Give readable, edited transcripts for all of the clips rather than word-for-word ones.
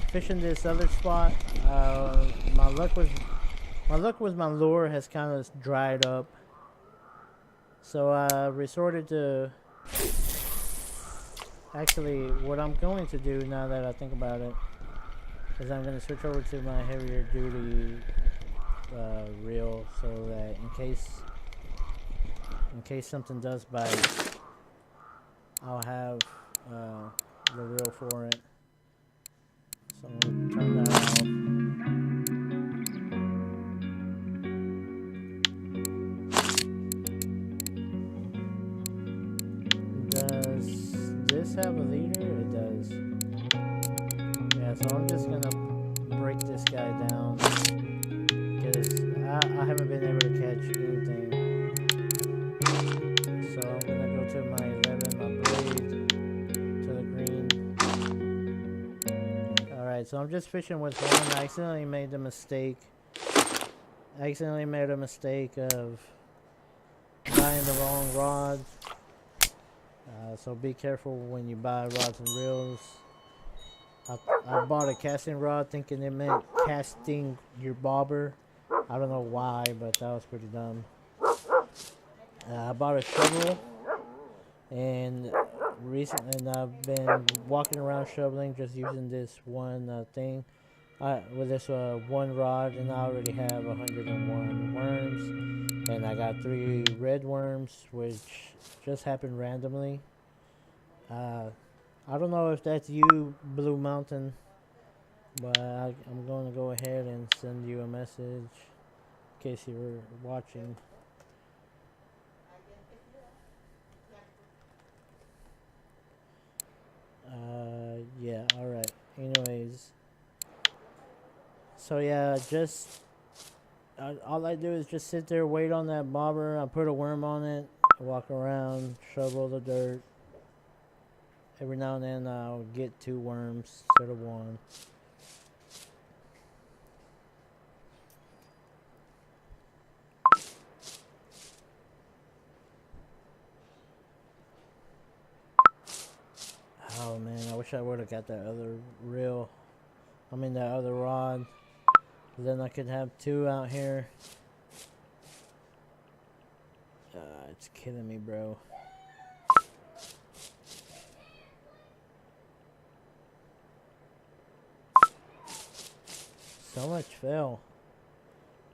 fishing this other spot. My luck with my lure has kind of dried up, so I resorted to actually what I'm going to do now that I think about it is I'm going to switch over to my heavier duty reel, so that in case something does bite, I'll have the reel for it. So I'm going to turn that off. Does this have a leader? It does. Yeah, so I'm just going to break this guy down, because I haven't been able to catch anything. So I'm going to go to my 11, my blade, to the green. Alright, so I'm just fishing with one. I accidentally made the mistake. Of buying the wrong rod. So be careful when you buy rods and reels. I bought a casting rod thinking it meant casting your bobber. I don't know why, but that was pretty dumb. I bought a shovel, and recently I've been walking around shoveling, just using this one thing with this one rod, and I already have 101 worms, and I got 3 red worms, which just happened randomly. I don't know if that's you, Blue Mountain, but I'm going to go ahead and send you a message in case you were watching. Yeah, alright. Anyways. So yeah, all I do is just sit there, wait on that bobber. I put a worm on it, walk around, shovel the dirt. Every now and then I'll get 2 worms instead of 1. Oh man, I wish I would have got that other reel. That other rod. Then I could have 2 out here. It's killing me, bro. So much fell.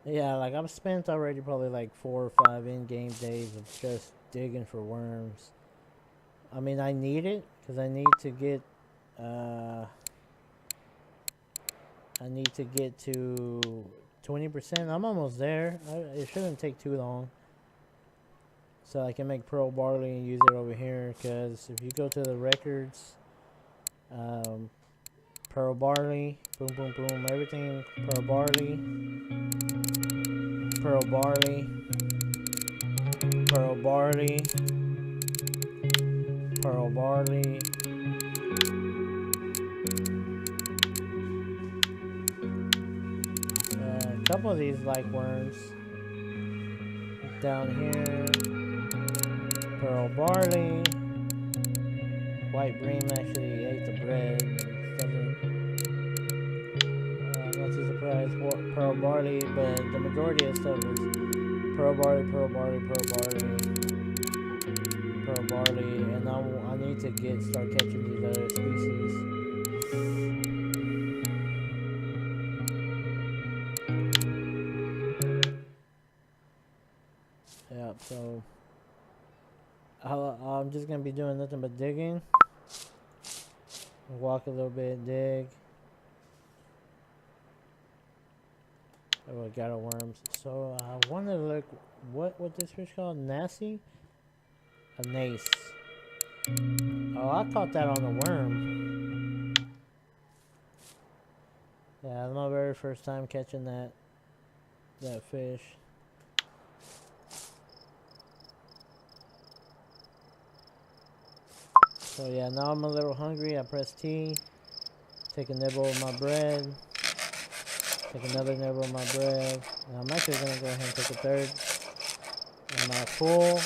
Yeah, like I've spent already probably like 4 or 5 in-game days of just digging for worms. I need it because I need to get to 20%. I'm almost there. It shouldn't take too long. So I can make pearl barley and use it over here, because if you go to the records, pearl barley, boom, boom, boom, everything, pearl barley, pearl barley, pearl barley, pearl barley. A couple of these like worms. Down here, pearl barley. White bream actually ate the bread. I'm not too surprised. Pearl barley, but the majority of stuff is pearl barley, pearl barley, pearl barley, pearl barley, and I need to start catching these other species. Yeah, so I'm just gonna be doing nothing but digging. Walk a little bit, dig. Oh, I got a worm. So I wanted to look what this fish called? Nasty? A nace. Oh, I caught that on the worm. Yeah, that's my very first time catching that fish. So yeah, now I'm a little hungry. I press T, take a nibble of my bread, take another nibble of my bread, and I'm actually gonna go ahead and take a third. Am I full?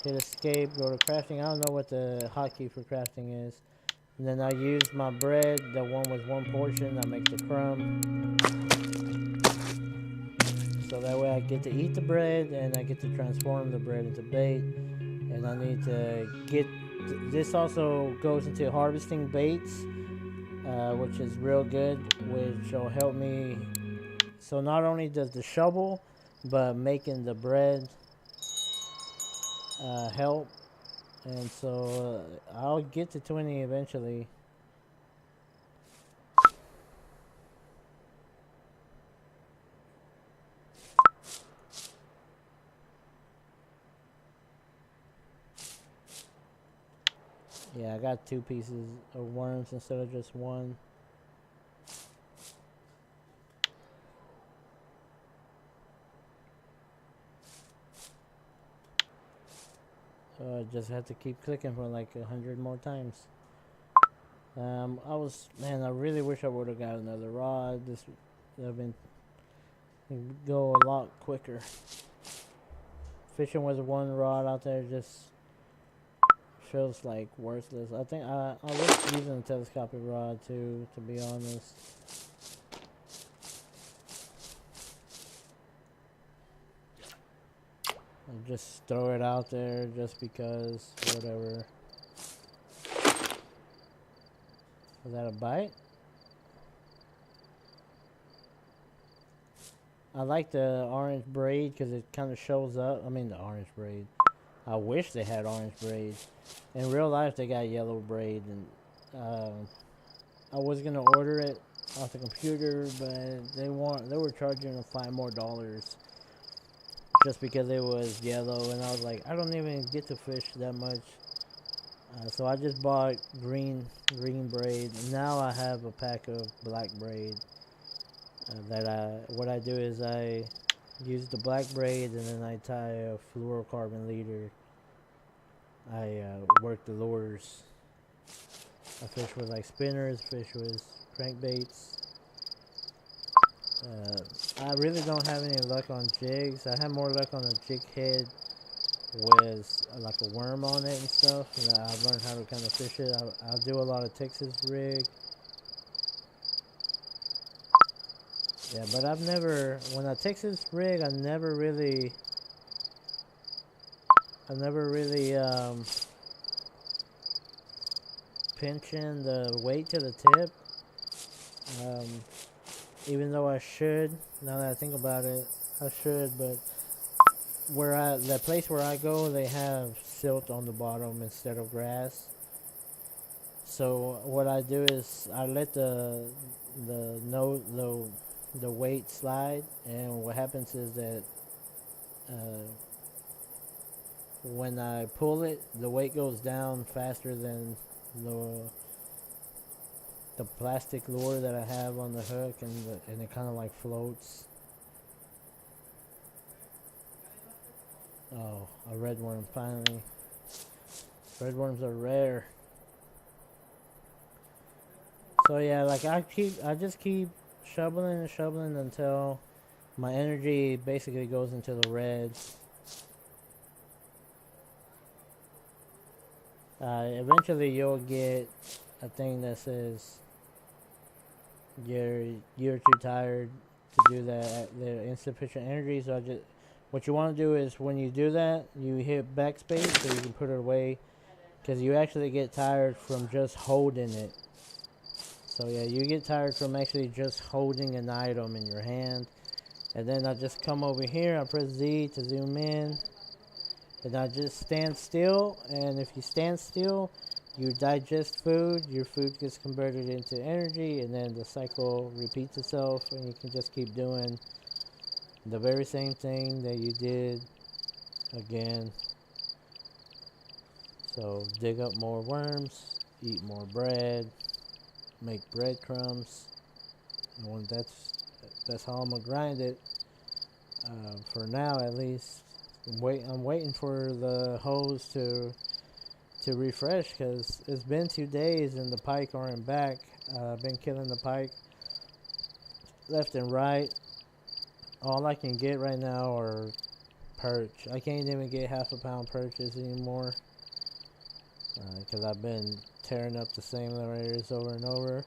Hit escape, go to crafting. I don't know what the hotkey for crafting is. And then I use my bread, the one with one portion, I make the crumb. So that way I get to eat the bread and I get to transform the bread into bait. And I need to get, this also goes into harvesting baits, which is real good, which will help me. So not only does the shovel, but making the bread help. And so I'll get to 20 eventually. Yeah, I got 2 pieces of worms instead of just 1. So I just have to keep clicking for like 100 more times. I really wish I would have got another rod. This would have been go a lot quicker. Fishing with 1 rod out there just feels like worthless. I think I was using a telescopic rod too, to be honest. I just throw it out there just because, whatever. Was that a bite? I like the orange braid because it kind of shows up. I mean, the orange braid. I wish they had orange braid. In real life, they got yellow braid, and I was gonna order it off the computer, but they were charging $5 more just because it was yellow, and I was like, I don't even get to fish that much. So I just bought green braid. Now I have a pack of black braid. What I do is I use the black braid and then I tie a fluorocarbon leader. I work the lures. I fish with like spinners, fish with crankbaits. I really don't have any luck on jigs. I have more luck on a jig head with like a worm on it and stuff. And I've learned how to kind of fish it. I'll do a lot of Texas rig. Yeah, but when I Texas rig, I never really pinching the weight to the tip. Um, even though I should, now that I think about it, I should, but the place where I go, they have silt on the bottom instead of grass. So what I do is I let the weight slide, and what happens is that when I pull it, the weight goes down faster than the plastic lure that I have on the hook, and it kind of like floats. Oh, a red worm finally. Red worms are rare. So yeah, like I just keep shoveling and shoveling until my energy basically goes into the red. Eventually you'll get a thing that says you're too tired to do that. The insufficient energy. So what you want to do is when you do that, you hit backspace so you can put it away, because you actually get tired from just holding it. So yeah, you get tired from actually just holding an item in your hand. And then I just come over here, I press Z to zoom in, and I just stand still. And if you stand still, you digest food, your food gets converted into energy, and then the cycle repeats itself, and you can just keep doing the very same thing that you did again. So dig up more worms, eat more bread, make breadcrumbs, and that's how I'm gonna grind it. For now, at least. I'm waiting for the hose to refresh, because it's been 2 days and the pike aren't back. I've been killing the pike left and right. All I can get right now are perch. I can't even get half a pound perches anymore, because I've been tearing up the same little areas over and over.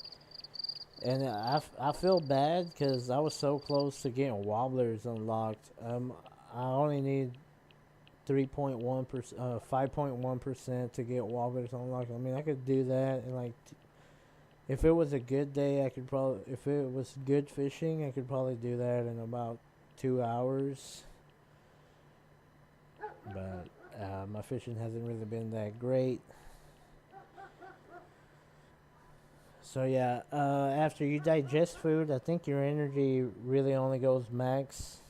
And I feel bad because I was so close to getting wobblers unlocked. I only need 3.1%, 5.1% to get wobblers unlocked. I mean, I could do that, and like, if it was a good day, I could probably, if it was good fishing, I could probably do that in about 2 hours. But my fishing hasn't really been that great. So yeah, after you digest food, I think your energy really only goes max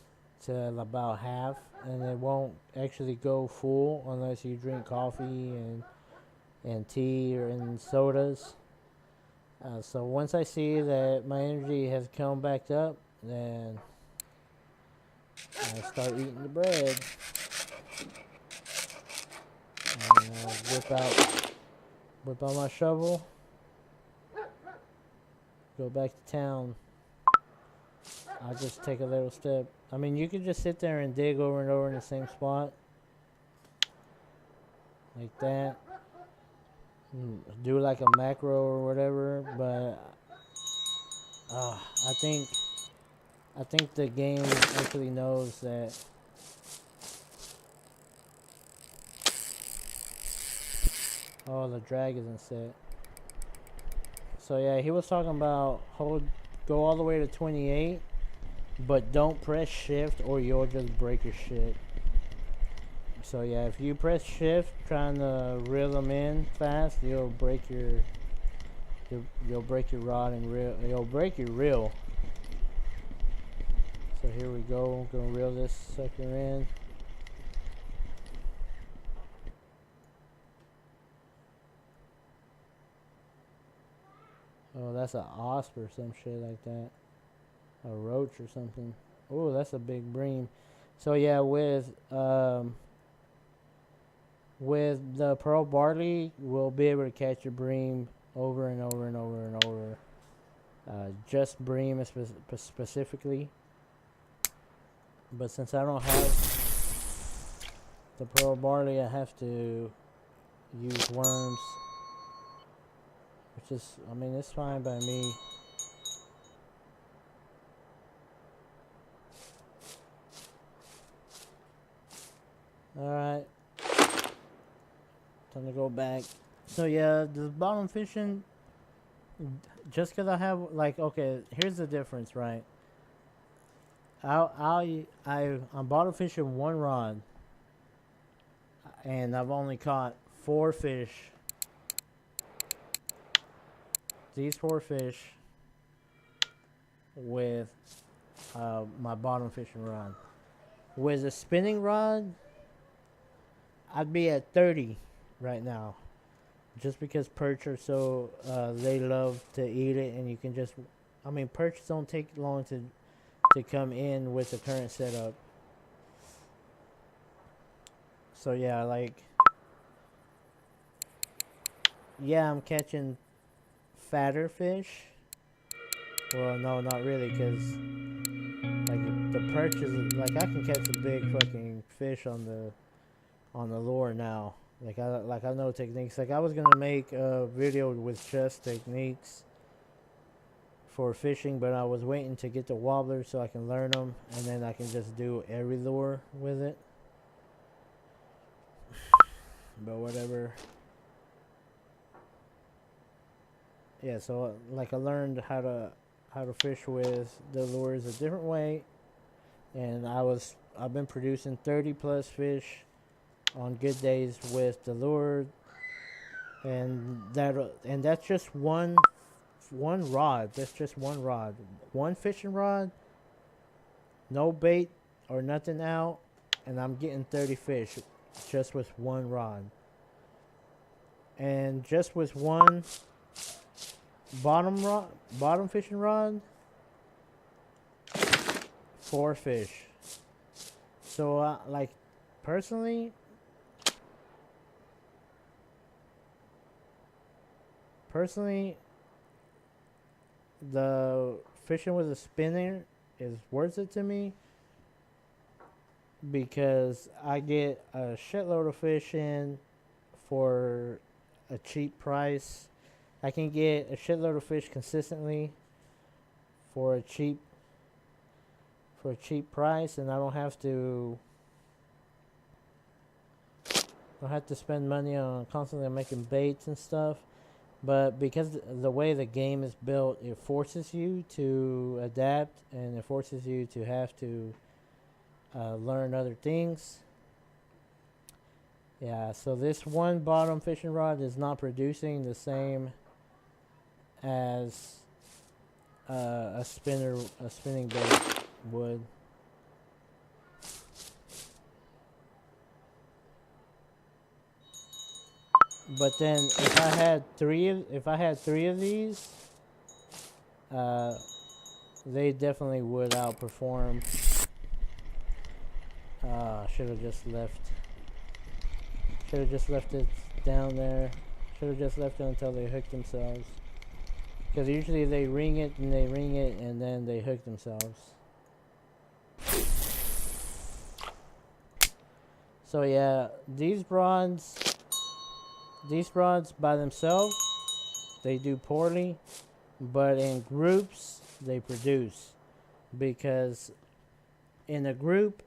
to about half, and it won't actually go full unless you drink coffee and tea or and sodas. So once I see that my energy has come back up, then I start eating the bread. And whip out my shovel, go back to town. I'll just take a little step. I mean, you could just sit there and dig over and over in the same spot. Like that. Do like a macro or whatever, but I think the game actually knows that the drag isn't set. So yeah, he was talking about go all the way to 28, but don't press shift or you'll just break your shit. So yeah, if you press shift trying to reel them in fast, you'll break your rod and reel. You'll break your reel. So here we go. I'm gonna reel this sucker in. Oh, that's an osp or some shit like that. A roach or something. Oh, that's a big bream. So yeah, with the pearl barley, we'll be able to catch a bream over and over and over and over. Just bream specifically. But since I don't have the pearl barley, I have to use worms. Which is, I mean, it's fine by me. Alright. Time to go back. So yeah, the bottom fishing, just because I have, like, okay, here's the difference, right? I'm bottom fishing one rod, and I've only caught 4 fish. These 4 fish with my bottom fishing rod. With a spinning rod, I'd be at 30 right now. Just because perch are so, they love to eat it, and you can just, I mean, perch don't take long to come in with the current setup. So yeah, like, yeah, I'm catching fatter fish. Well, no, not really, because like the perch is, like, I can catch a big fucking fish on the lure now. Like I know techniques. Like I was gonna make a video with chest techniques for fishing, but I was waiting to get the wobbler so I can learn them, and then I can just do every lure with it. But whatever. Yeah, so like I learned how to fish with the lures a different way, and I've been producing 30 plus fish on good days with the lure, and that's just one rod. That's just one rod, one fishing rod, no bait or nothing out, and I'm getting 30 fish just with one rod, and just with one bottom fishing rod, 4 fish. So like personally, the fishing with a spinner is worth it to me, because I get a shitload of fish in for a cheap price. I can get a shitload of fish consistently for a cheap price, and I don't have to spend money on constantly making baits and stuff. But because the way the game is built, it forces you to adapt, and it forces you to have to learn other things. Yeah, so this one bottom fishing rod is not producing the same as a spinning bait would. But then if I had three of these, they definitely would outperform. Should have just left it down there. Should have just left it until they hook themselves. Because usually they ring it and then they hook themselves. So yeah, these rods by themselves, they do poorly, but in groups they produce, because in a group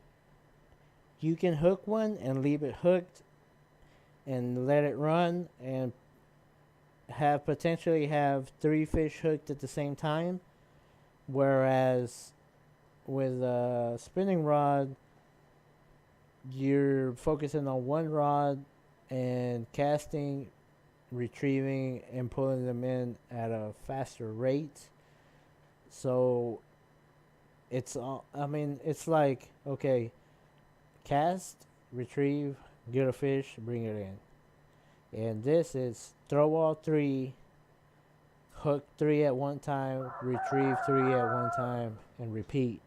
you can hook one and leave it hooked and let it run and potentially have 3 fish hooked at the same time, whereas with a spinning rod you're focusing on one rod and casting, retrieving, and pulling them in at a faster rate. So it's like, okay, cast, retrieve, get a fish, bring it in. And this is throw all 3, hook 3 at one time, retrieve 3 at one time, and repeat.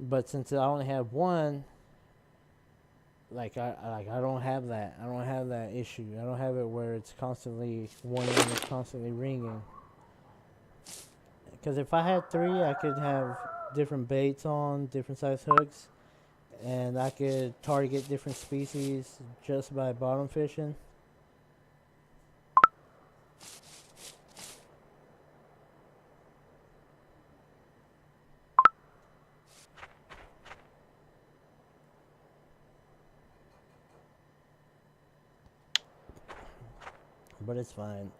But since I only have one, I don't have that. I don't have that issue. I don't have it where it's constantly one end is constantly ringing. Because if I had 3, I could have different baits on, different size hooks, and I could target different species just by bottom fishing. But it's fine.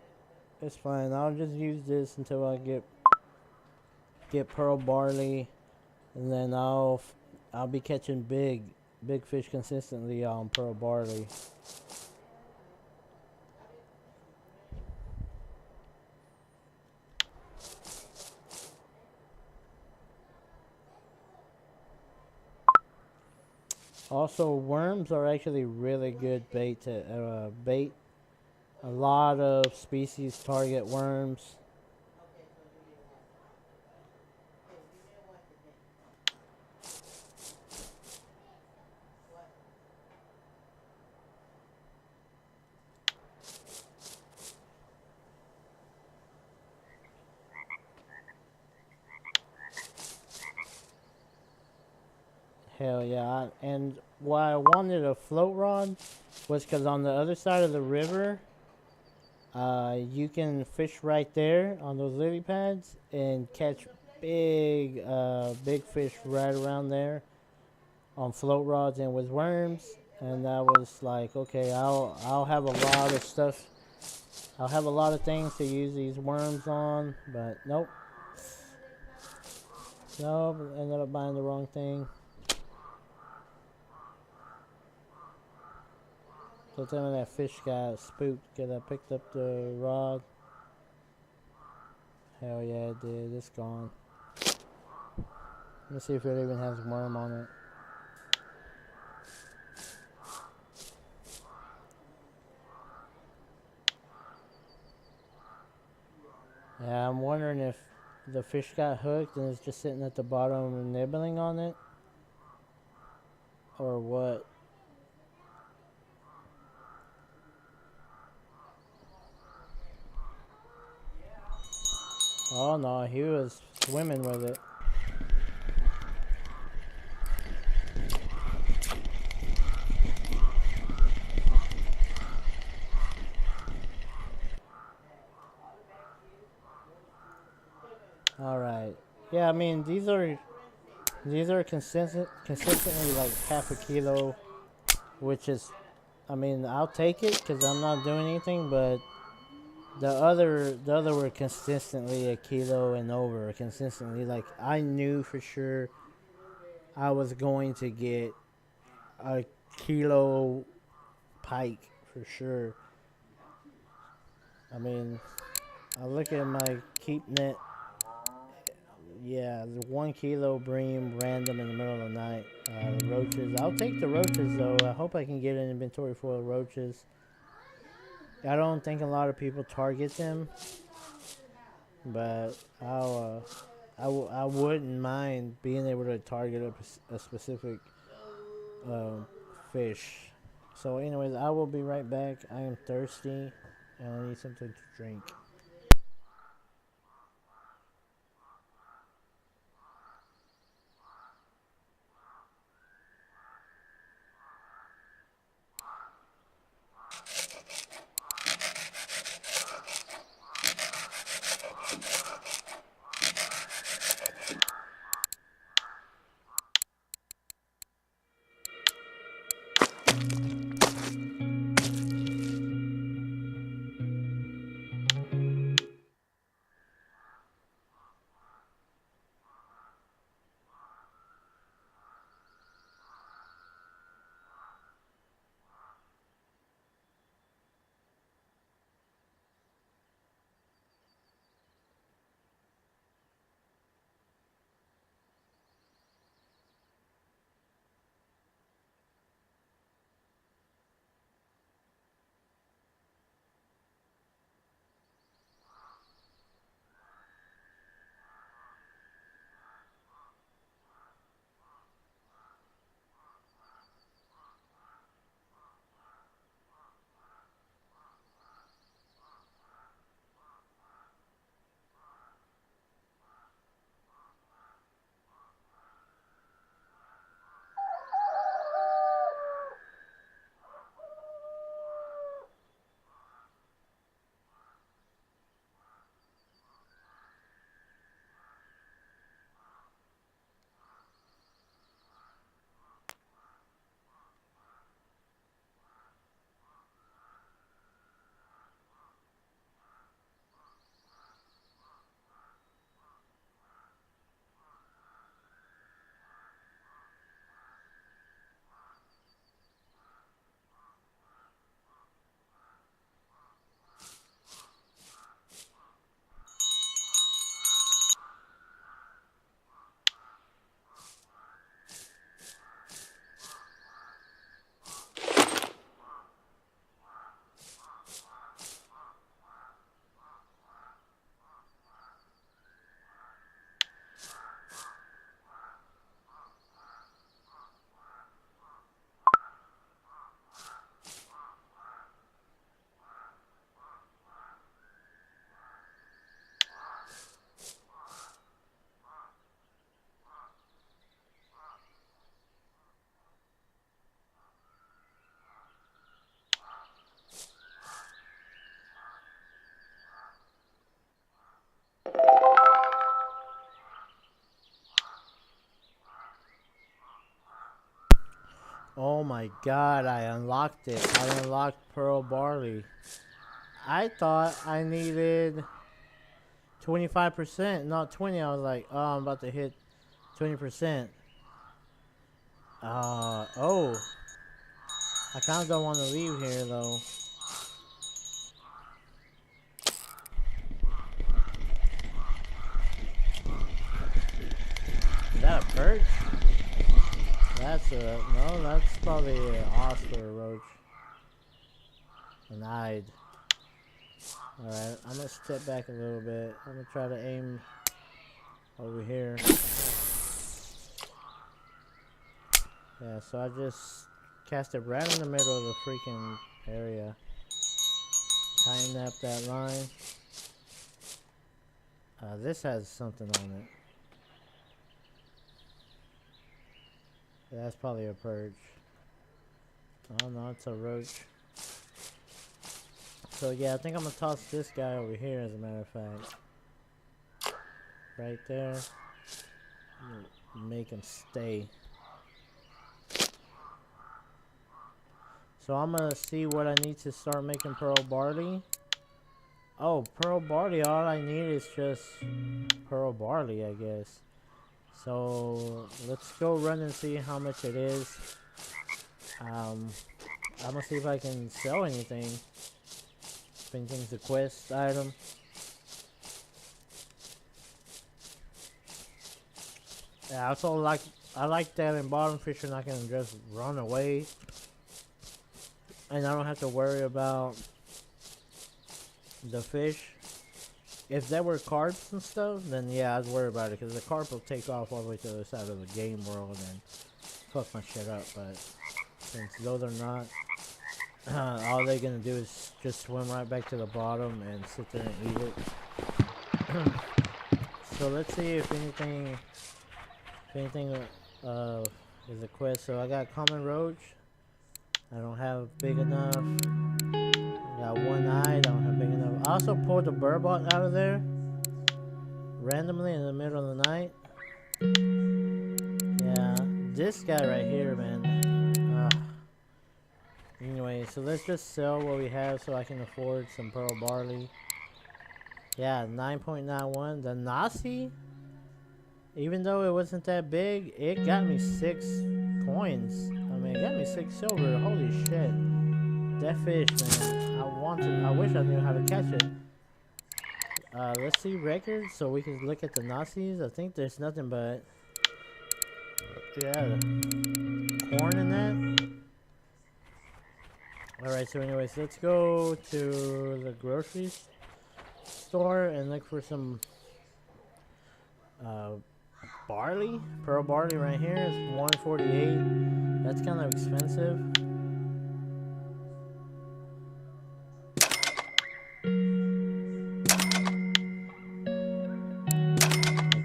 It's fine. I'll just use this until I get pearl barley, and then I'll be catching big fish consistently on pearl barley. Also, worms are actually really good bait to bait. A lot of species target worms. Hell yeah. And why I wanted a float rod was because on the other side of the river, you can fish right there on those lily pads and catch big fish right around there on float rods and with worms. And I was like, okay, I'll have a lot of stuff. I'll have a lot of things to use these worms on, but nope. Nope, ended up buying the wrong thing. So tell me that fish got spooked because I picked up the rod. Hell yeah, it did. It's gone. Let's see if it even has worm on it. Yeah, I'm wondering if the fish got hooked and is just sitting at the bottom and nibbling on it, or what. Oh no, he was swimming with it. All right. Yeah, I mean these are consistently like half a kilo, which is, I mean, I'll take it because I'm not doing anything. But the other were consistently a kilo and over. Consistently, like I knew for sure I was going to get a kilo pike for sure. I mean, I look at my keep net. Yeah, the 1 kilo bream random in the middle of the night. The roaches. I'll take the roaches though. I hope I can get an inventory full of roaches. I don't think a lot of people target them, but I wouldn't mind being able to target a specific um, fish. So, anyways, I will be right back. I am thirsty and I need something to drink. Oh my god, I unlocked it. I unlocked Pearl Barley. I thought I needed 25%, not 20. I was like, oh, I'm about to hit 20%. Oh. I kind of don't want to leave here though. Is that a perch? That's a, no, that's probably an oscar roach. An eyed. Alright, I'm gonna step back a little bit. I'm gonna try to aim over here. Yeah, so I just cast it right in the middle of the freaking area. Tighten up that line. This has something on it. Yeah, that's probably a perch. Oh no, it's a roach. So yeah, I think I'm gonna toss this guy over here as a matter of fact. right there. Make them stay. So I'm gonna see what I need to start making pearl barley. Oh, pearl barley, all I need is just pearl barley, I guess. So let's go run and see how much it is. I'm gonna see if I can sell anything. If anything's a quest item. Yeah, I like that in bottom fishing I can just run away. And I don't have to worry about the fish. If there were carps and stuff, then yeah, I'd worry about it, because the carp will take off all the way to the other side of the game world and fuck my shit up. But since those are not, all they're gonna do is just swim right back to the bottom and sit there and eat it. So let's see if anything is a quest. So I got common roach. I don't have big enough. Got one eye, don't have big enough. I also pulled the burbot out of there randomly in the middle of the night. Yeah, this guy right here, man. Anyway, so let's just sell what we have so I can afford some pearl barley. Yeah, 9.91. The Nasi, even though it wasn't that big, it got me 6 coins. I mean, it got me 6 silver. Holy shit. That fish, man. I wish I knew how to catch it. Let's see records so we can look at the Nazis. I think there's nothing but, yeah, corn in that. Alright, so anyways, let's go to the grocery store and look for some barley. Pearl barley right here is 148. That's kind of expensive.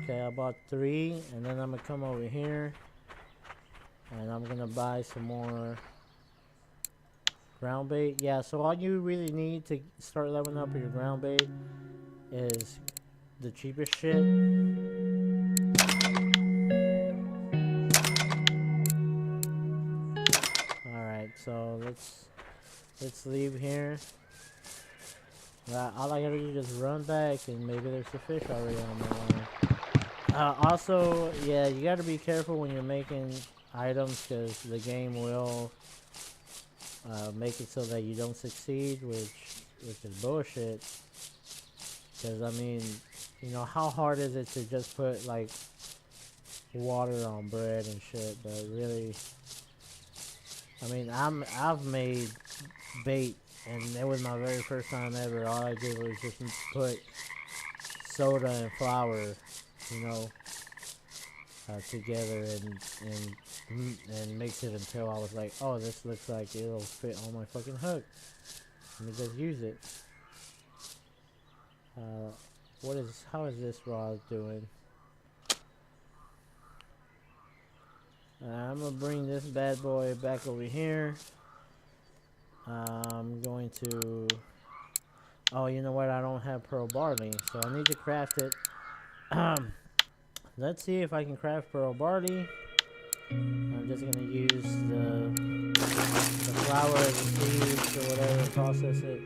Okay, I bought 3, and then I'm gonna come over here and I'm gonna buy some more ground bait. Yeah, so all you really need to start leveling up your ground bait is the cheapest shit. Alright, so let's leave here. All I gotta do is just run back, and maybe there's a fish already on my line. Also, yeah, you gotta be careful when you're making items, because the game will make it so that you don't succeed, which is bullshit. Because I mean, you know, how hard is it to just put like water on bread and shit? But really, I mean, I've made bait, and it was my very first time ever. All I did was just put soda and flour, you know, together and mix it until I was like, oh, this looks like it'll fit on my fucking hook. Let me just use it. How is this rod doing? I'm gonna bring this bad boy back over here. I'm going to, oh, you know what, I don't have pearl barley, so I need to craft it. Let's see if I can craft pearl barley. I'm just gonna use the flour as a seeds or whatever and process it.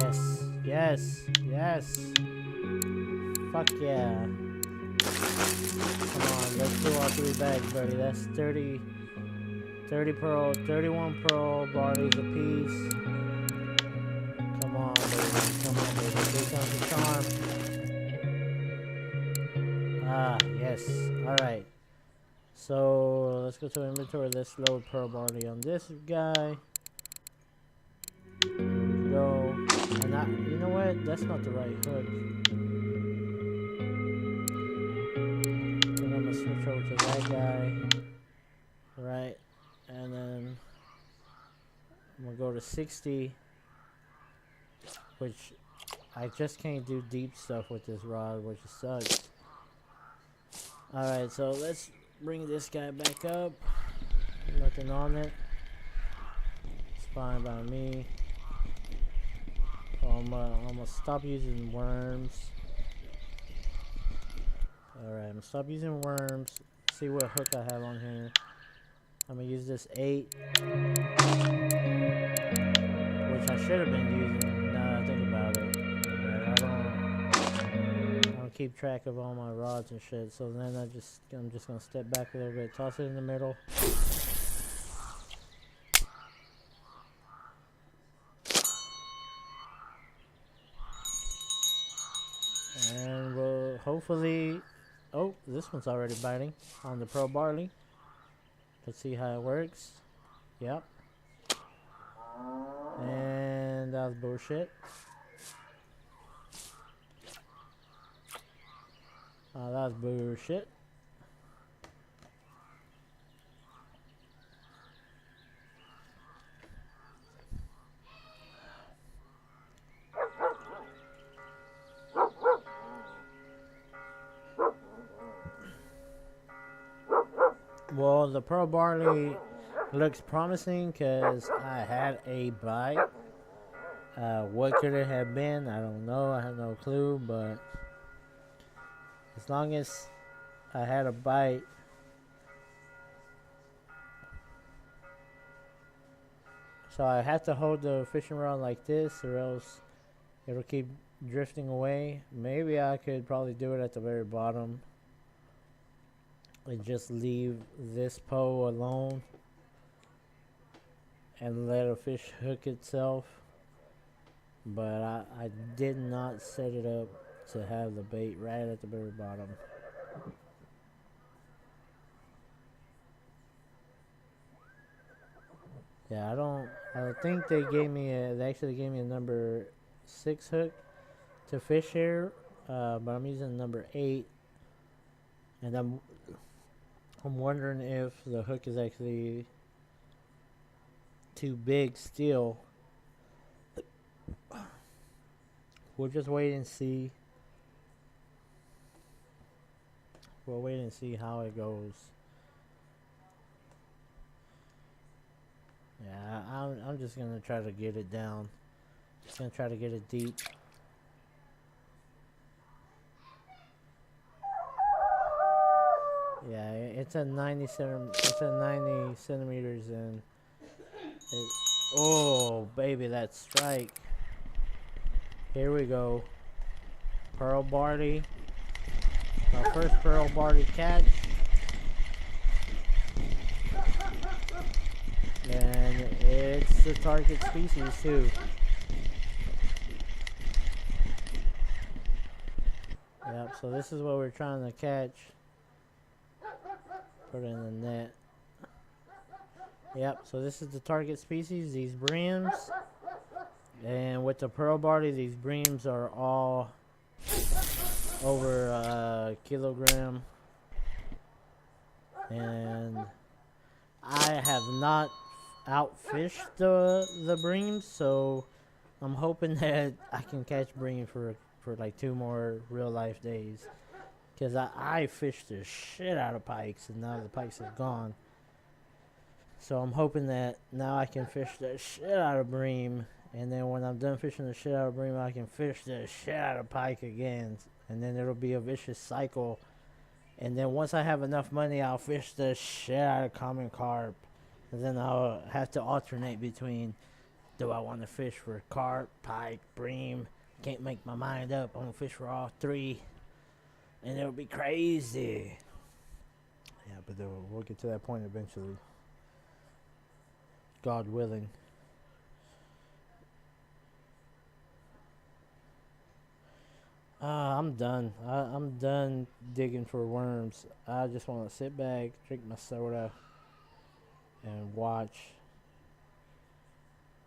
Yes, yes, yes. Fuck yeah. Come on, let's do all 3 bags, buddy. That's 30 pearl, 31 pearl barleys a piece. Come on, baby. Come on, baby. Here comes the charm. Ah, yes. Alright. So, let's go to inventory. Let's load pearl barley on this guy. Here we go. And you know what? That's not the right hook. I think I'm gonna switch over to that guy. Right. And then I'm gonna go to 60, which I just can't do deep stuff with this rod, which sucks. Alright, so let's bring this guy back up. Nothing on it. It's fine by me. So I'm gonna stop using worms. Alright, I'm gonna stop using worms. See what hook I have on here. I'm gonna use this 8, which I should have been using now that I think about it. But I don't keep track of all my rods and shit, so then I'm just gonna step back a little bit, toss it in the middle. And we'll hopefully, oh, this one's already biting on the Pro Barley. Let's see how it works. Yep. And that was bullshit. That was bullshit. Well, the Pro Barley looks promising because I had a bite. What could it have been? I don't know. I have no clue. But as long as I had a bite, so I have to hold the fishing rod like this, or else it'll keep drifting away. Maybe I could probably do it at the very bottom and just leave this pole alone and let a fish hook itself. But I did not set it up to have the bait right at the very bottom. Yeah, I think they actually gave me a number 6 hook to fish here, but I'm using number 8, and I'm wondering if the hook is actually too big still. We'll just wait and see. We'll wait and see how it goes. Yeah, I'm just gonna try to get it down. Just gonna try to get it deep. Yeah, it's at 90 centimeters, and oh baby, that strike. Here we go. Pearl Barley. My first Pearl Barley catch. And it's the target species too. Yep, so this is what we're trying to catch. Put it in the net. Yep, so this is the target species, these breams. And with the Pearl Barley, these breams are all over a kilogram. And I have not outfished the breams, so I'm hoping that I can catch bream for like 2 more real life days. Because I fished the shit out of pikes, and now the pikes are gone. So I'm hoping that now I can fish the shit out of bream, and then when I'm done fishing the shit out of bream, I can fish the shit out of pike again, and then it'll be a vicious cycle. And then once I have enough money, I'll fish the shit out of common carp, and then I'll have to alternate between, do I want to fish for carp, pike, bream? Can't make my mind up. I'm gonna fish for all 3, and it'll be crazy. Yeah, but we'll get to that point eventually, God willing. I'm done. I'm done digging for worms. I just want to sit back, drink my soda, and watch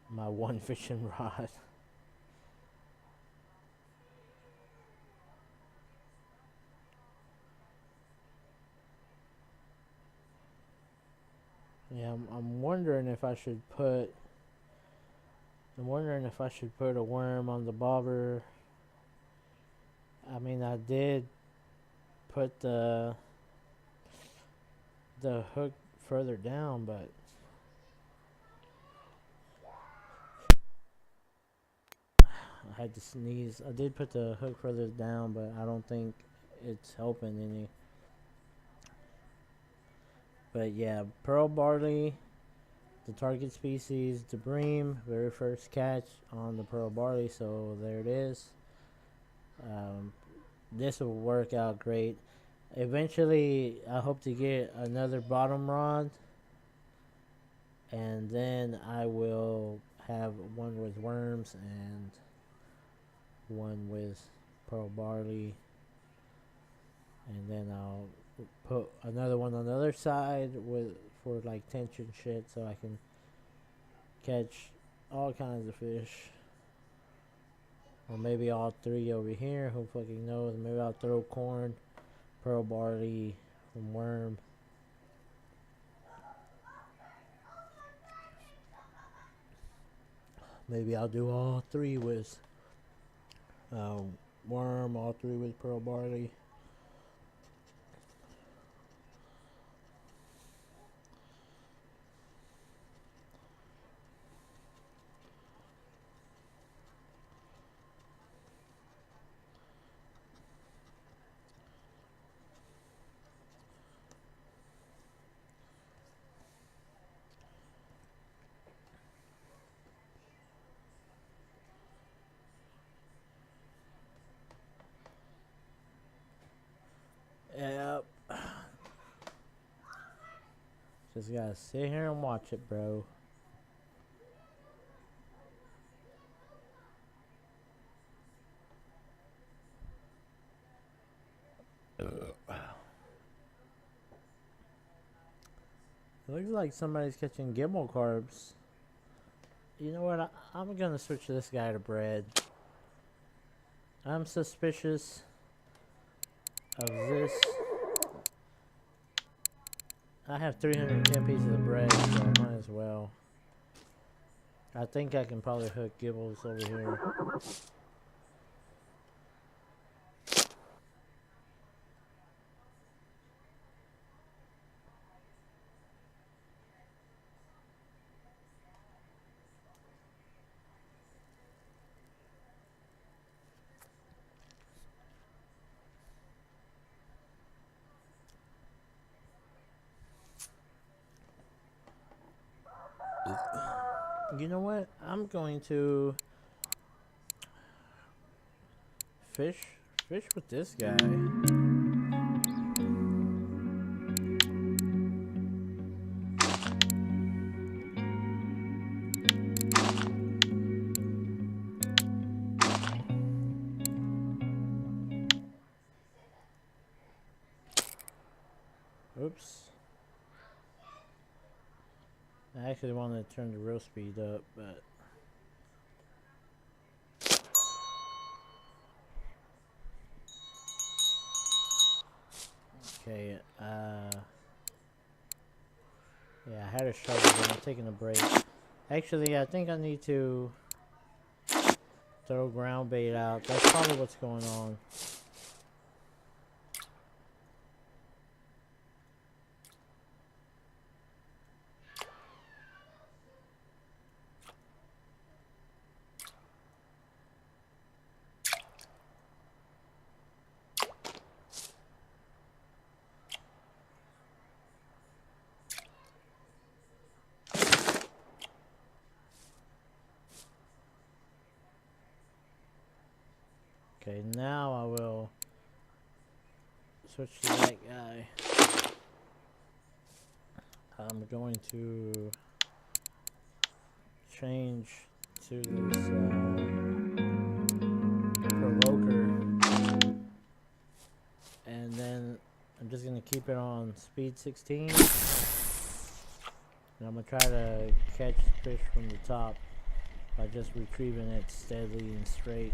my one fishing rod. Yeah, I'm wondering if I should put. I'm wondering if I should put a worm on the bobber. I mean, I did put the hook further down, but I had to sneeze. I did put the hook further down, but I don't think it's helping any. But yeah, pearl barley, the target species, the bream, very first catch on the pearl barley. So there it is. This will work out great. Eventually, I hope to get another bottom rod, and then I will have one with worms and one with pearl barley, and then I'll put another one on the other side with for like tension shit, so I can catch all kinds of fish. Or maybe all three over here, who fucking knows. Maybe I'll throw corn, pearl barley, and worm. Maybe I'll do all three with worm, all three with pearl barley. Yep. Just gotta sit here and watch it, bro. It looks like somebody's catching gimbal carbs. You know what? I'm gonna switch this guy to bread. I'm suspicious of this. I have 310 pieces of bread, so I might as well. I think I can probably hook gibbles over here. You know what? I'm going to fish with this guy. Oops. I actually wanted to turn the reel speed up, but okay, yeah, I had a struggle, but I'm taking a break. Actually, I think I need to throw ground bait out. That's probably what's going on. Okay, now I will switch to that guy. I'm going to change to this provoker, and then I'm just going to keep it on speed 16, and I'm going to try to catch fish from the top by just retrieving it steadily and straight.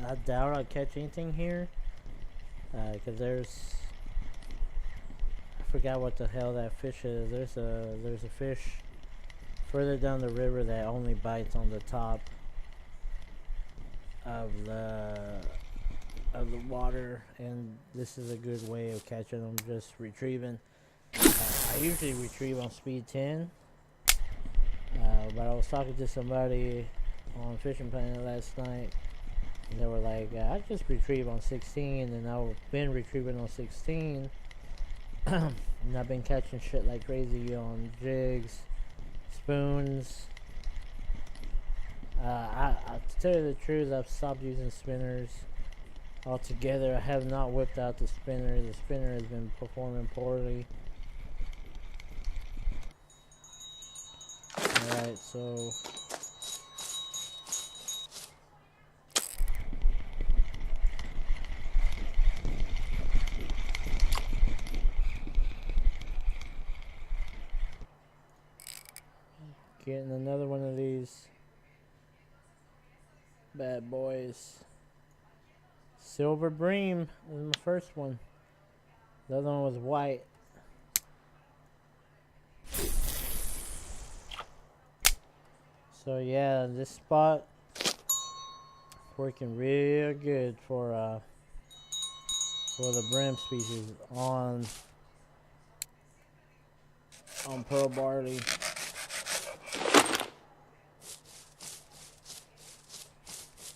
I doubt I'll catch anything here, because there's, I forgot what the hell that fish is. There's a fish further down the river that only bites on the top of the water, and this is a good way of catching them, just retrieving. I usually retrieve on speed 10, But I was talking to somebody on Fishing Planet last night, and they were like, I just retrieve on 16, and I've been retrieving on 16, and I've been catching shit like crazy on jigs, spoons. To tell you the truth, I've stopped using spinners altogether. I have not whipped out the spinner. The spinner has been performing poorly. Alright, so getting another one of these bad boys. Silver bream was my first one. The other one was white. So yeah, this spot working real good for the brim species on pearl barley.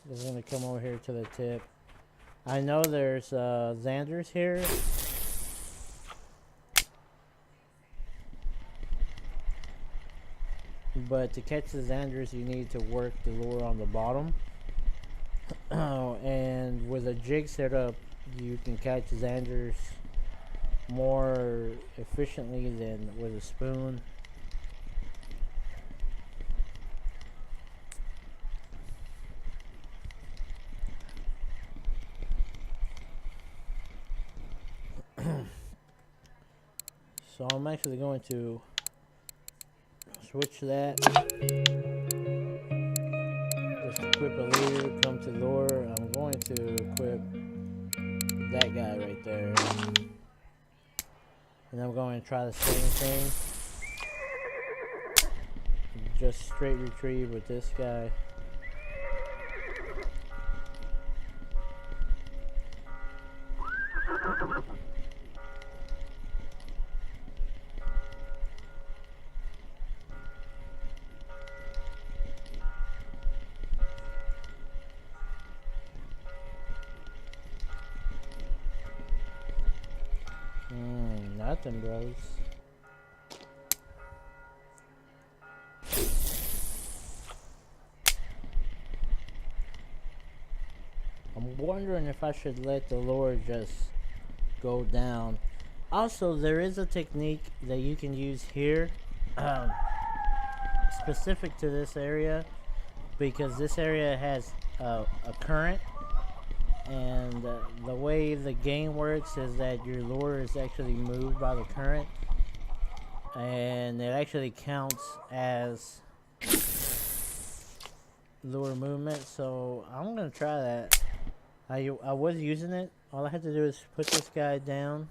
Just gonna come over here to the tip. I know there's Xanders here. But to catch the Xanders, you need to work the lure on the bottom. And with a jig setup, you can catch Xanders more efficiently than with a spoon. So I'm actually going to switch that. Just equip a leader, come to lure. I'm going to equip that guy right there. And I'm going to try the same thing. Just straight retrieve with this guy. Nothing, bros. I'm wondering if I should let the lure just go down. Also, there is a technique that you can use here, specific to this area, because this area has a current. And the way the game works is that your lure is actually moved by the current, and it actually counts as lure movement. So I'm gonna try that. I was using it. All I had to do is put this guy down.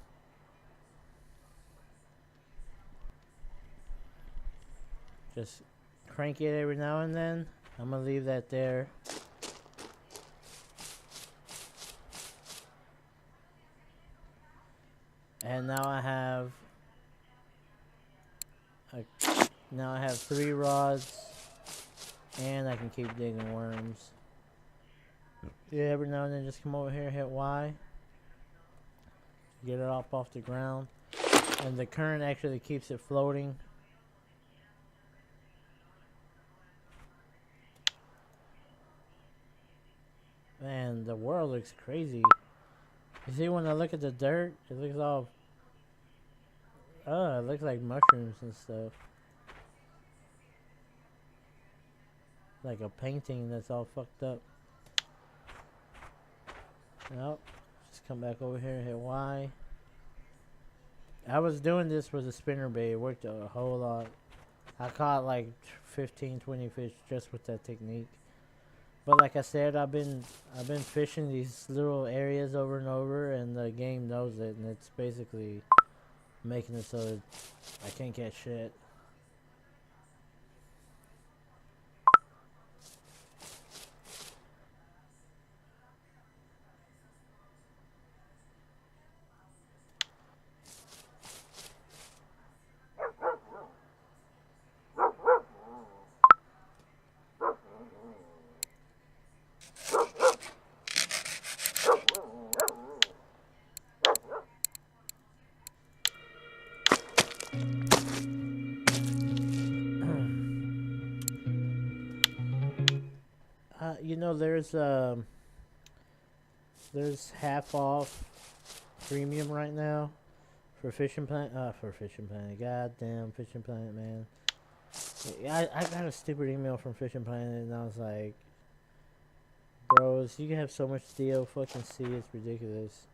Just crank it every now and then. I'm gonna leave that there. And now I have 3 rods, and I can keep digging worms. Yeah, every now and then just come over here, hit Y, get it off the ground, and the current actually keeps it floating. Man, the world looks crazy. You see, when I look at the dirt, it looks all, it looks like mushrooms and stuff. Like a painting that's all fucked up. Nope. Just come back over here and hit Y. I was doing this with a spinner bait. It worked a whole lot. I caught like 15, 20 fish just with that technique. But like I said, I've been fishing these little areas over and over, and the game knows it, and it's basically making it so that I can't catch shit. you know, there's half off premium right now for Fishing Planet. For Fishing Planet. Goddamn Fishing Planet, man. I got a stupid email from Fishing Planet, and I was like, bros, you have so much deal. Fucking see, it's ridiculous.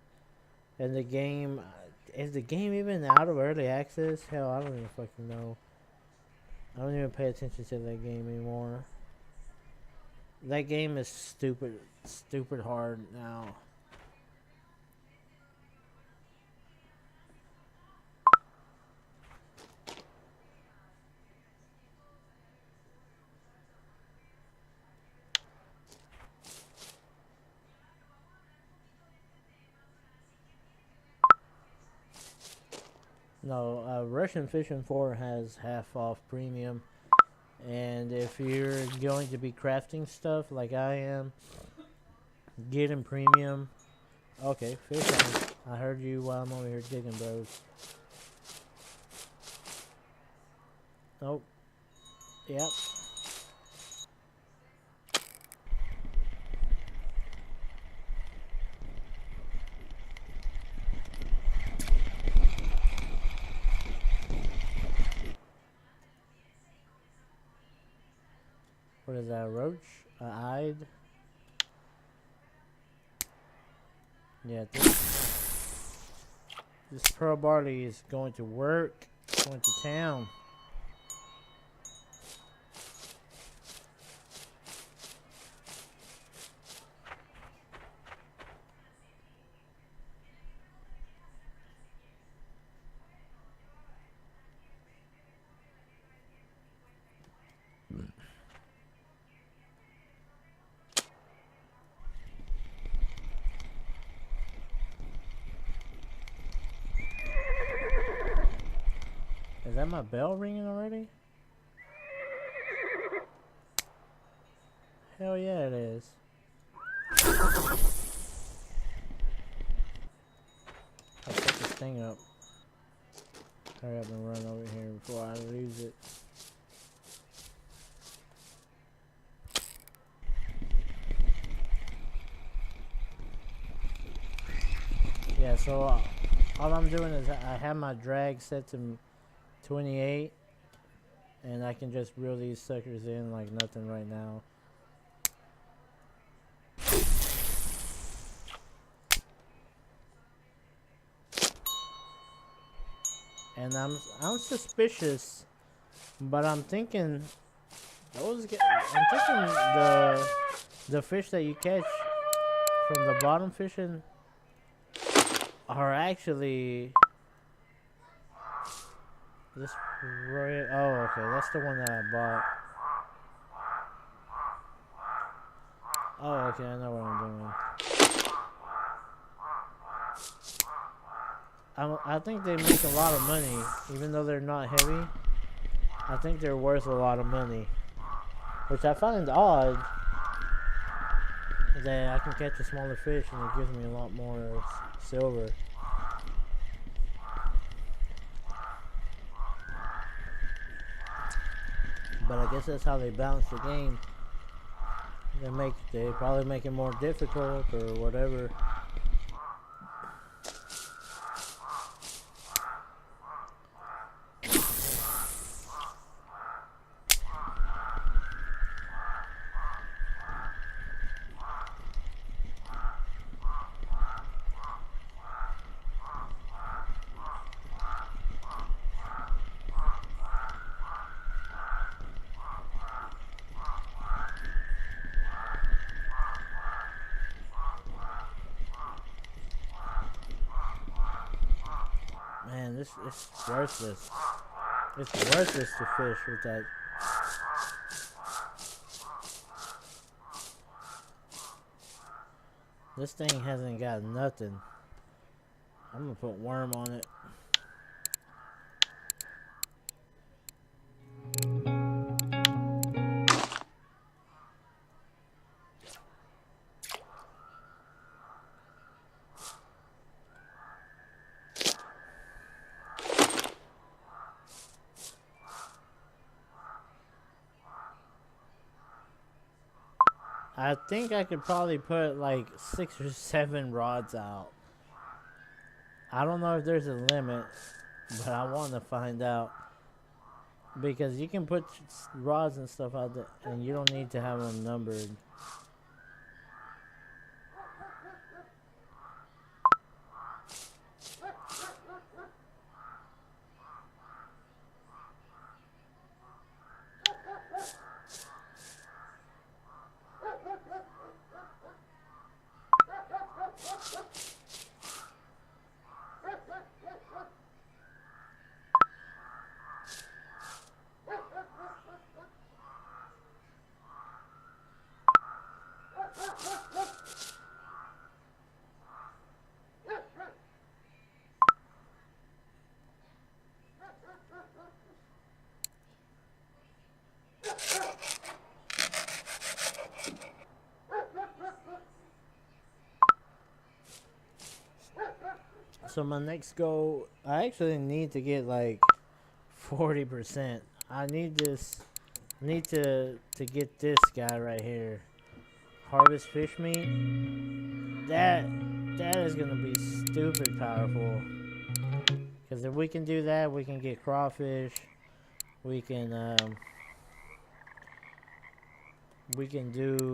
And the game, is the game even out of early access? Hell, I don't even fucking know. I don't even pay attention to that game anymore. That game is stupid hard now. No, Russian Fishing 4 has half off premium. And if you're going to be crafting stuff like I am, getting premium. Okay, fish on. I heard you while I'm over here digging, bros. Nope. Yep. What is that, a roach? Eyed? Yeah, this pearl barley is going to work. Going to town. Is that my bell ringing already? Hell yeah, it is. I'll set this thing up. Hurry up and run over here before I lose it. Yeah, so all I'm doing is I have my drag set to 28, and I can just reel these suckers in like nothing right now. And I'm suspicious, but I'm thinking the fish that you catch from the bottom fishing are actually this royal. Oh, okay, that's the one that I bought. Oh, okay, I know what I'm doing. I think they make a lot of money, even though they're not heavy. I think they're worth a lot of money, which I find odd that I can catch a smaller fish and it gives me a lot more silver. But I guess that's how they balance the game. They probably make it more difficult or whatever. Man, it's worthless. It's worthless to fish with that. This thing hasn't got nothing. I'm gonna put worm on it. I think I could probably put like 6 or 7 rods out. I don't know if there's a limit, but I want to find out. Because you can put rods and stuff out there, and you don't need to have them numbered. So my next goal, I actually need to get like 40%. I need this, need to get this guy right here. Harvest fish meat. That is gonna be stupid powerful. Because if we can do that, we can get crawfish. We can do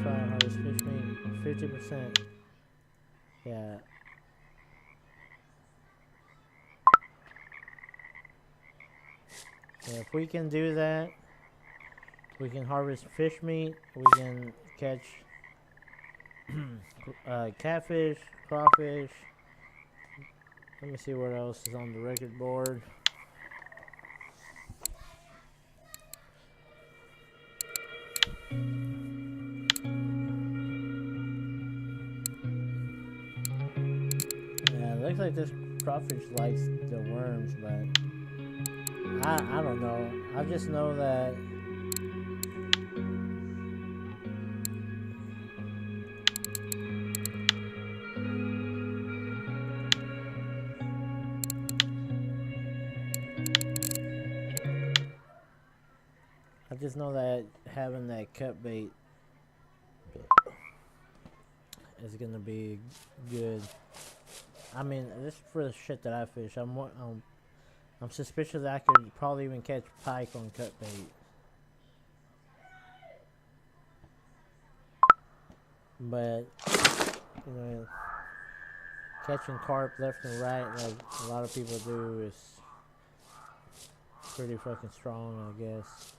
harvest fish meat 50%. Yeah. Yeah, if we can do that, we can harvest fish meat. We can catch catfish, crawfish. Let me see what else is on the record board. Yeah, it looks like this crawfish likes the worms, but I don't know. I just know that having that cut bait is gonna be good. I mean, this is for the shit that I fish. I'm suspicious that I could probably even catch pike on cut bait. But you know, catching carp left and right, like a lot of people do, is pretty fucking strong, I guess.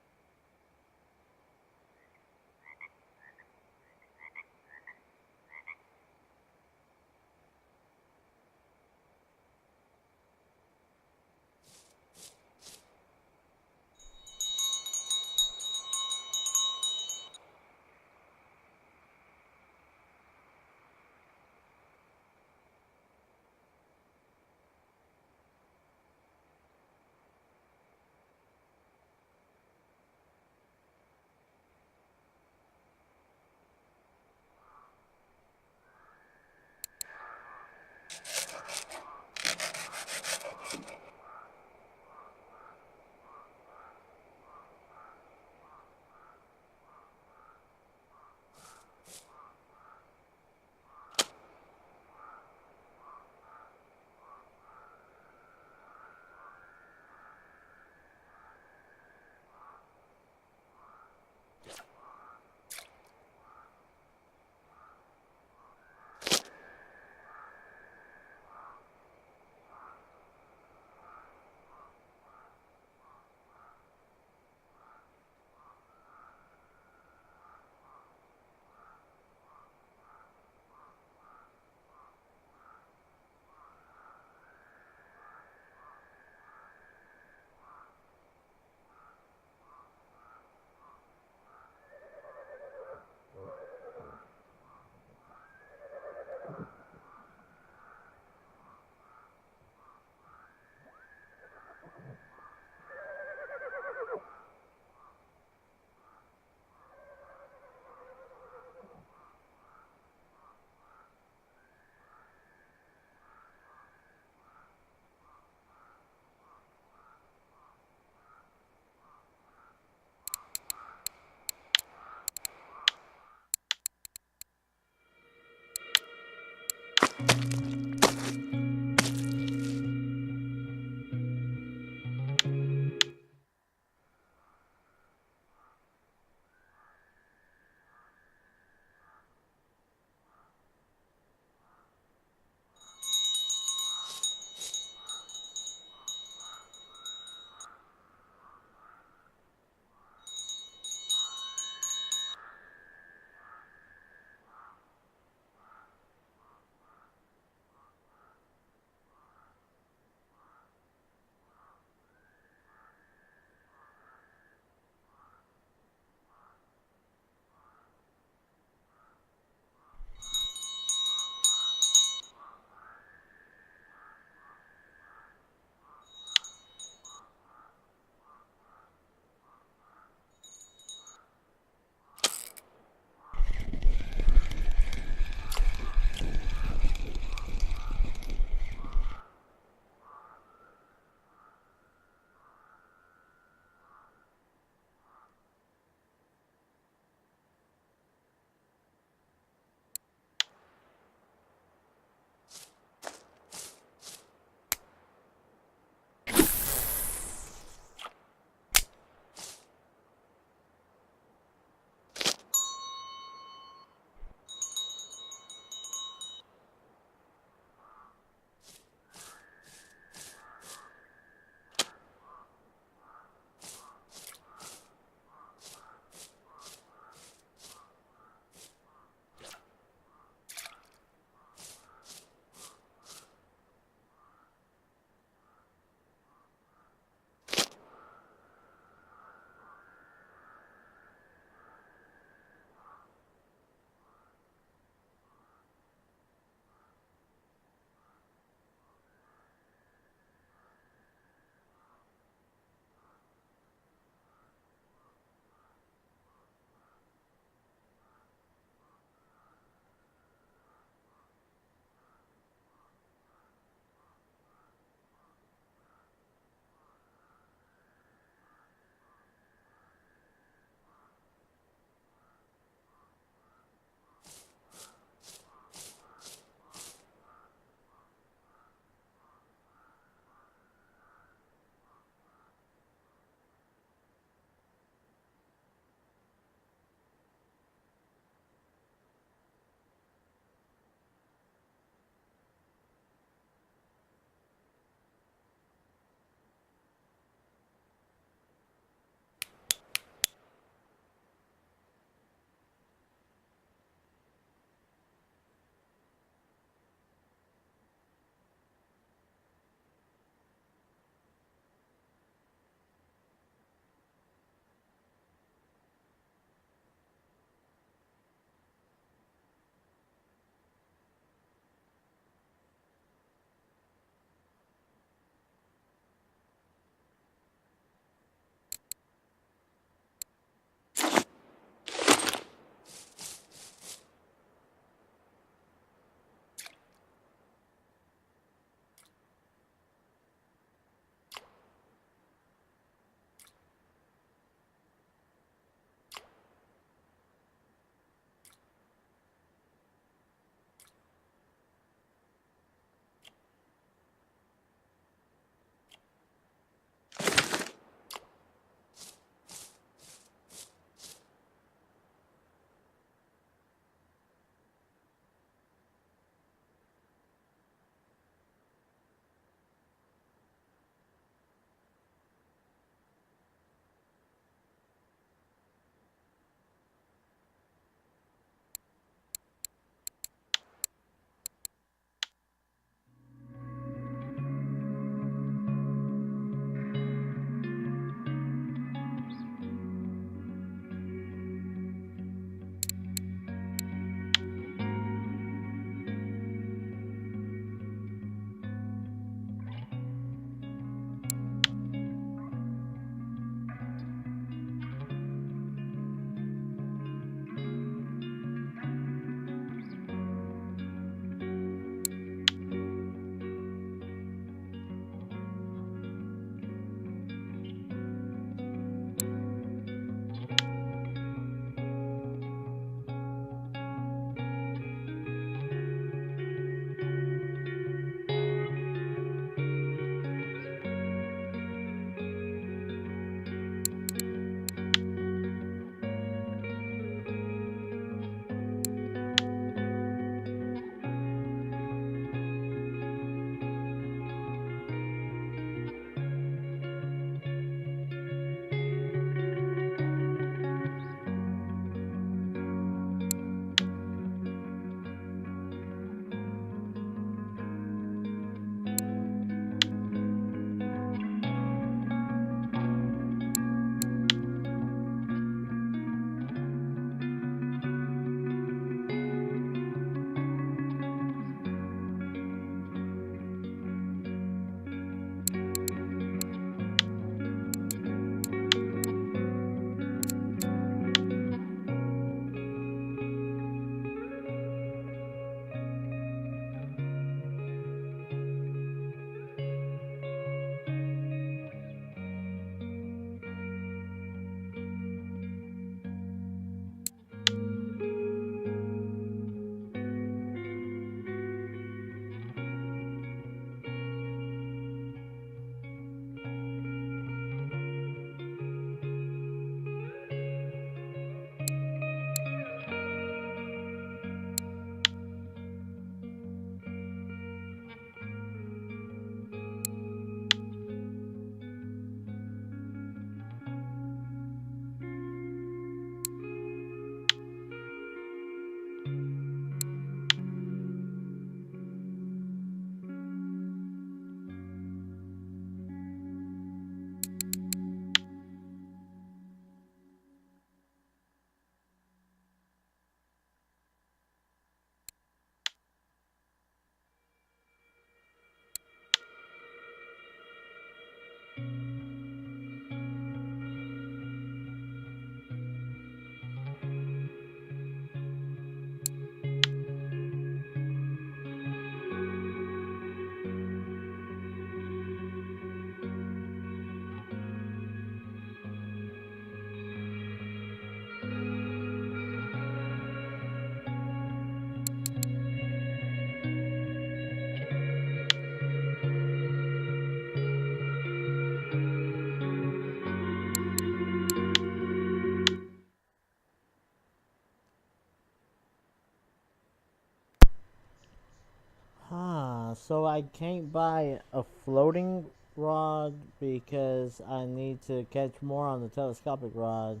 So I can't buy a floating rod because I need to catch more on the telescopic rod.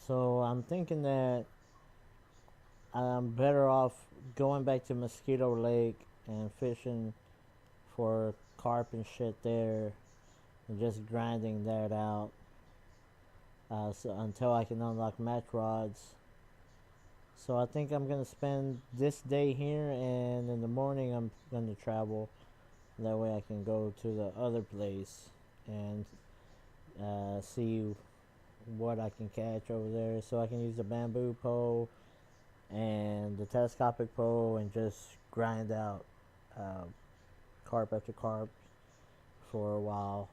So I'm thinking that I'm better off going back to Mosquito Lake and fishing for carp and shit there and just grinding that out so until I can unlock match rods. So I think I'm gonna spend this day here, and in the morning I'm gonna travel. That way I can go to the other place and see what I can catch over there. So I can use the bamboo pole and the telescopic pole and just grind out carp after carp for a while.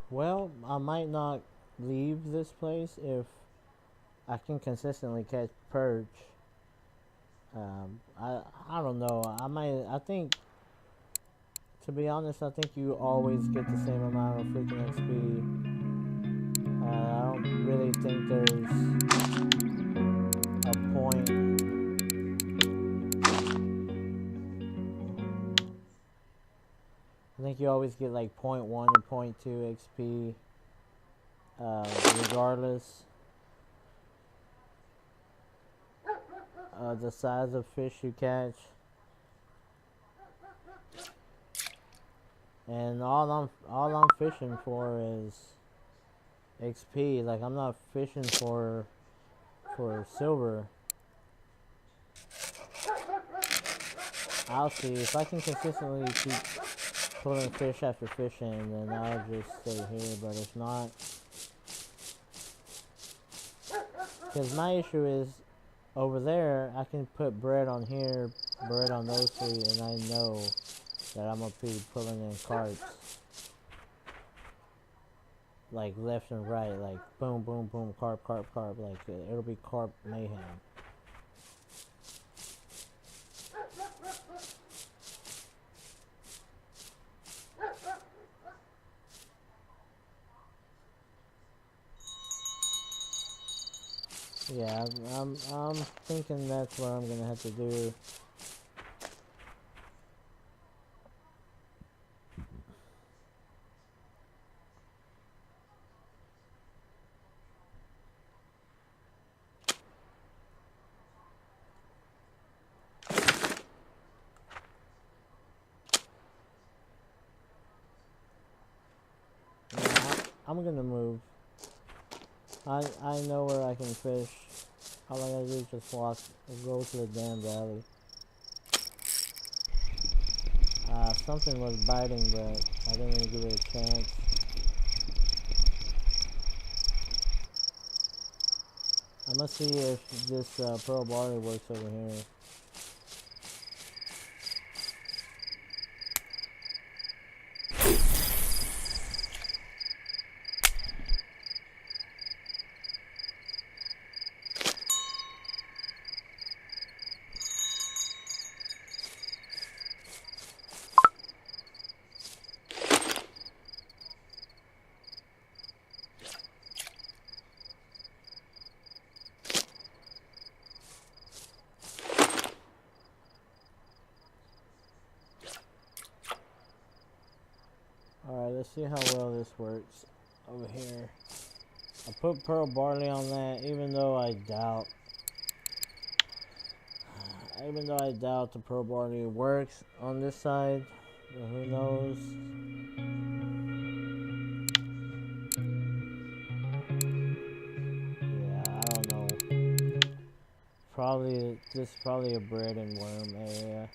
Well, I might not leave this place if I can consistently catch perch. I don't know. I think, to be honest, I think you always get the same amount of freaking XP. I don't really think there's a point. I think you always get like 0.1 or 0.2 XP, regardless of the size of fish you catch. And all I'm fishing for is XP. Like, I'm not fishing for silver. I'll see if I can consistently keep pulling fish after fishing, then I'll just stay here. But if not, because my issue is over there, I can put bread on here, bread on those three, and I know that I'm gonna be pulling in carps, like left and right, like boom, boom, boom, carp, carp, carp. Like it'll be carp mayhem. Yeah, I'm thinking that's what I'm gonna have to do. Yeah, I'm gonna move. I know where I can fish. All I gotta do is just walk and go to the damn valley. Something was biting, but I didn't even give it a chance. I'm gonna see if this pearl barley works over here. see how well this works over here. I put pearl barley on that, even though I doubt the pearl barley works on this side, but who knows. Yeah, I don't know. This is probably a bread and worm area.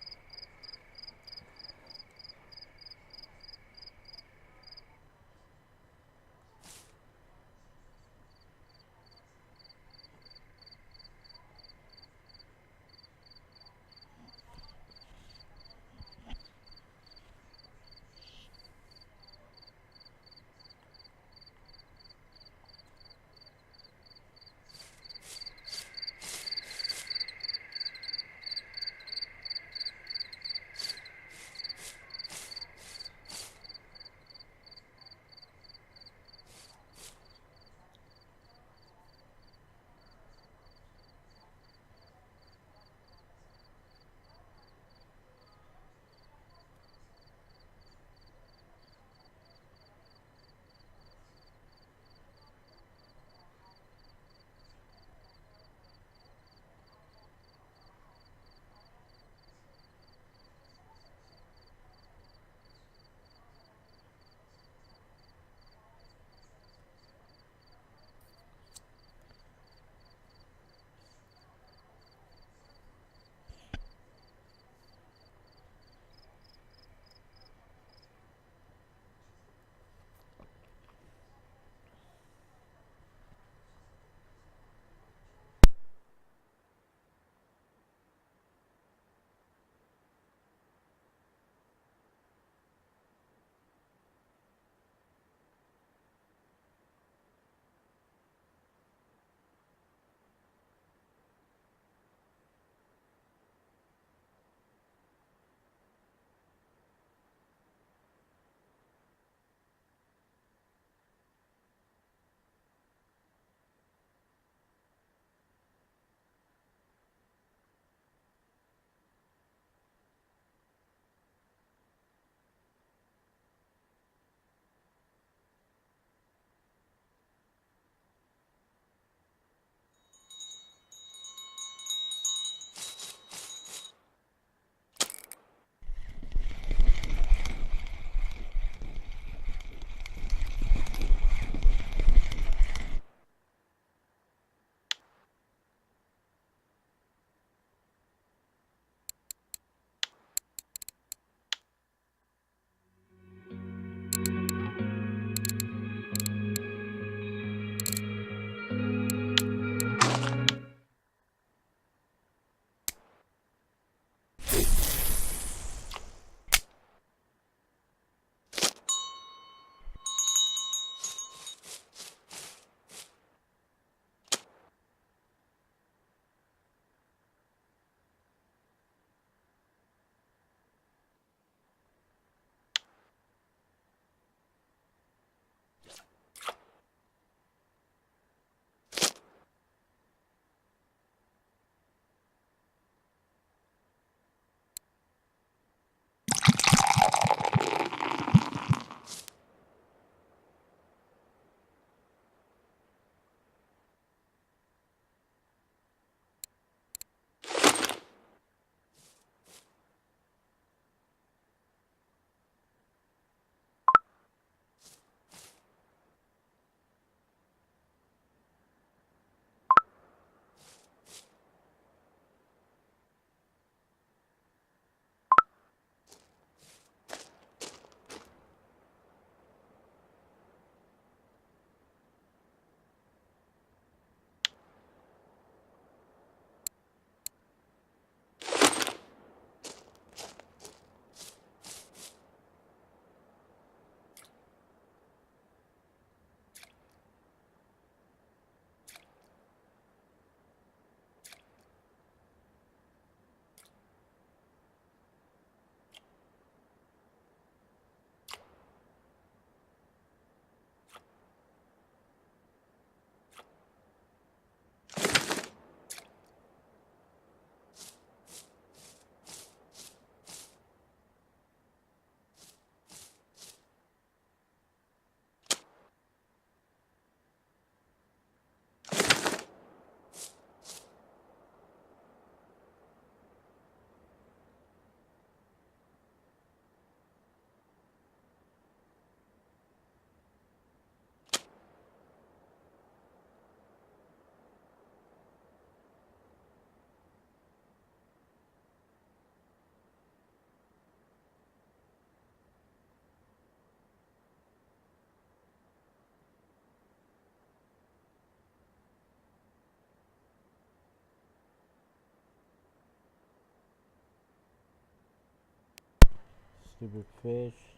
Stupid fish.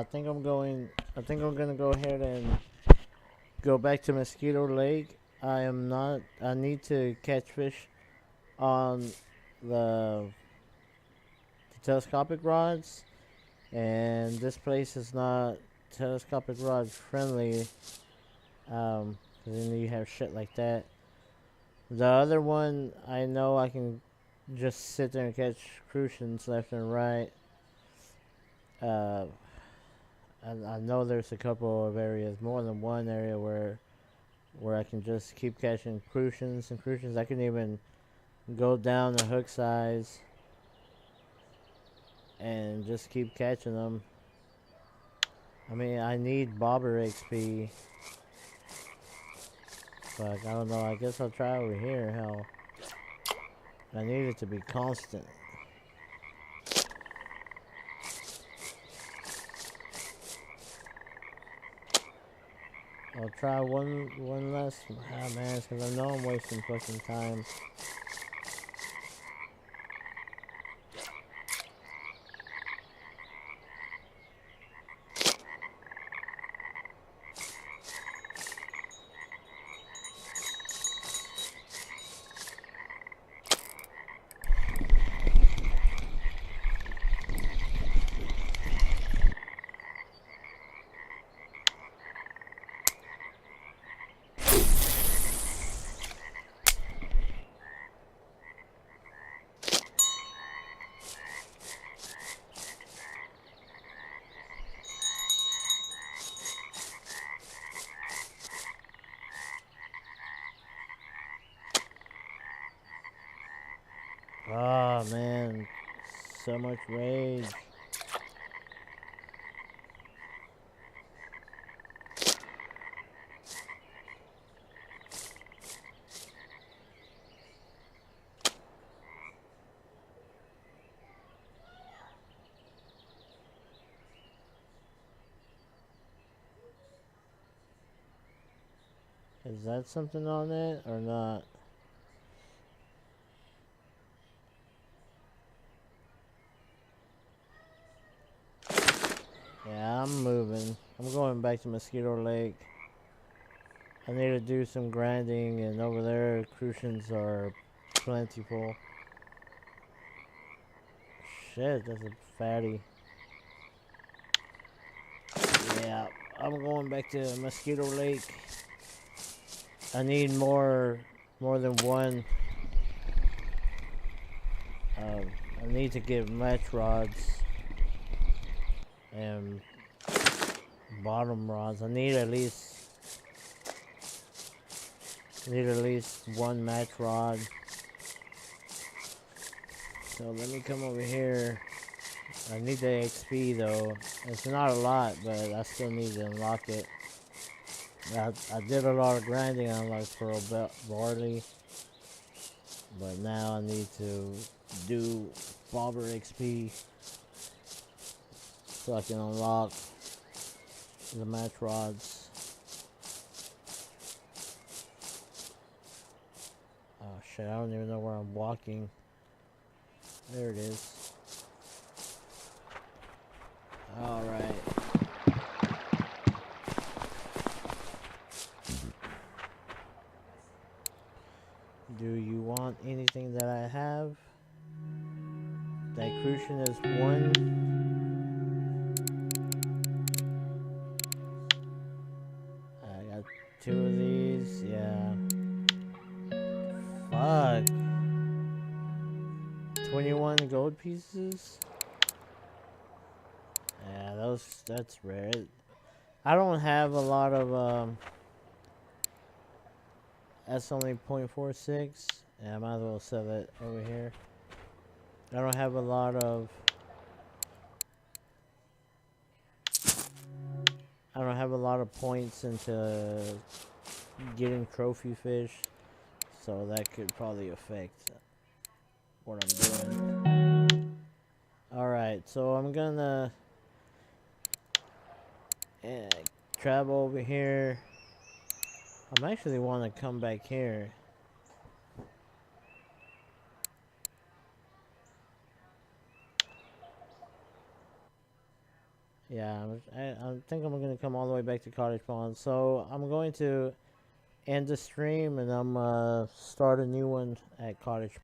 I think I'm gonna go ahead and go back to Mosquito Lake. I need to catch fish on the telescopic rods, and this place is not telescopic rod friendly. 'Cause then you have shit like that. The other one, I know I can just sit there and catch crucians left and right. Uh, I know there's a couple of areas, more than one area where I can just keep catching crucians and crucians. I can even go down the hook size and just keep catching them. I mean, I need bobber XP. But I don't know, I guess I'll try over here. Hell, I need it to be constant. I'll try one last. Ah, man, it's because I know I'm wasting fucking time. Oh man, so much rage. Is that something on it or not? Yeah, I'm moving. I'm going back to Mosquito Lake. I need to do some grinding, and over there, crucians are plentiful. Shit, that's a fatty. Yeah, I'm going back to Mosquito Lake. I need more than one. I need to get match rods and bottom rods. I need at least one match rod. So let me come over here. I need the XP though. It's not a lot, but I still need to unlock it. I did a lot of grinding on like pearl barley, but now I need to do bobber XP so I can unlock the match rods. Oh shit, I don't even know where I'm walking. There it is. Alright. Do you want anything that I have? That crucian is one. I got two of these, yeah. Fuck. 21 gold pieces? Yeah, that's rare. I don't have a lot of, that's only 0.46. Yeah, I might as well sell it over here. I don't have a lot of, points into getting trophy fish, so that could probably affect what I'm doing. Alright, so I'm gonna travel over here. I'm actually want to come back here. Yeah, I think I'm going to come all the way back to Cottage Pond. So I'm going to end the stream and I'm start a new one at Cottage